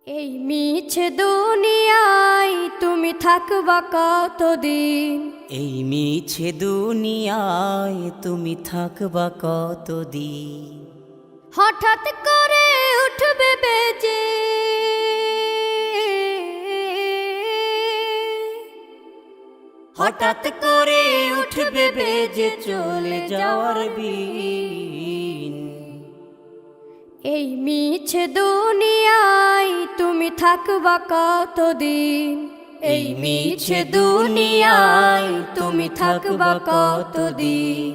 এই মিছে দুনিয়ায় তুমি থাকবা কতদিন? এই মিছে দুনিয়ায় তুমি থাকবা কতদিন? হঠাৎ করে উঠবে বেজে হঠাৎ করে উঠবে বেজে চলে যাওয়ার বিন। এই মিছে দুনিয়ায় তুমি থাকবা কতদিন? এই মিছে দুনিয়ায় তুমি থাকবা কতদিন?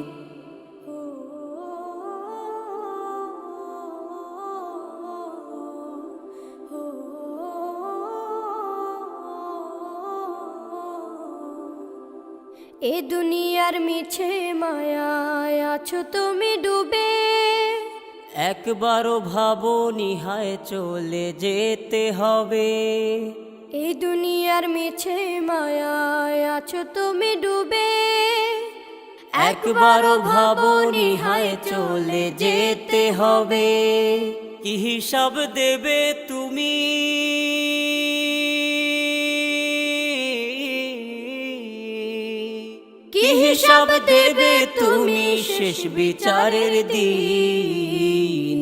এ দুনিয়ার মিছে মায়ায় আছো তুমি ডুবে, একবারও ভাবো নিহায় চলে যেতে হবে। এই দুনিয়ার মিছে মায়ায় আছো তুমি ডুবে, একবারও ভাবো নিহায় চলে যেতে হবে। কি হিসাব দেবে তুমি? কি হিসাব দেবে তুমি শেষ বিচারের দিন?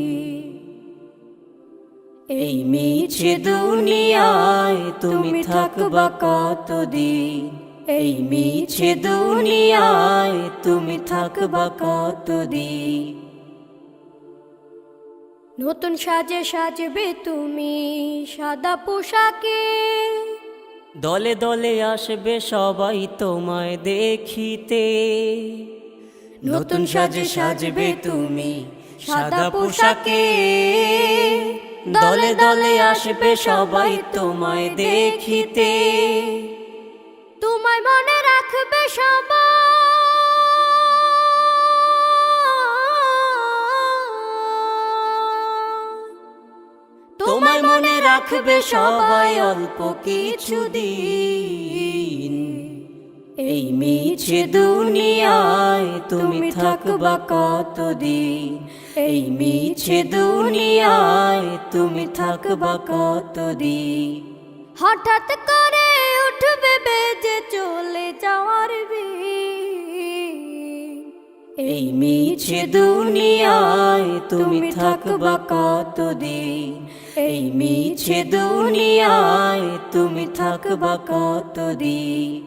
এই মিছে দুনিয়ায় তুমি থাকবা কতদিন? এই মিছে দুনিয়ায় তুমি থাকবা কতদিন? নতুন সাজে সাজবে তুমি সাদা পোশাকে, দলে দলে আসবে সবাই তোমায় দেখিতে। নতুন সাজে সাজবে তুমি সাদা পোশাকে, দলে দলে আসবে সবাই তোমায় দেখিতে। তোমায় মনে রাখবে সবাই, তোমায় মনে রাখবে সবাই অল্প কিছুদিন। এই মিছে দুনিয়ায় তুমি থাকবা কতদিন? এই মিছে দুনিয়ায় তুমি থাকবা কতদিন? হঠাৎ করে উঠবে বেজে চলে যাওয়ার বিন। এই মিছে দুনিয়ায় তুমি থাকবা কতদিন? এই মিছে দুনিয়ায় তুমি থাকবা কতদিন?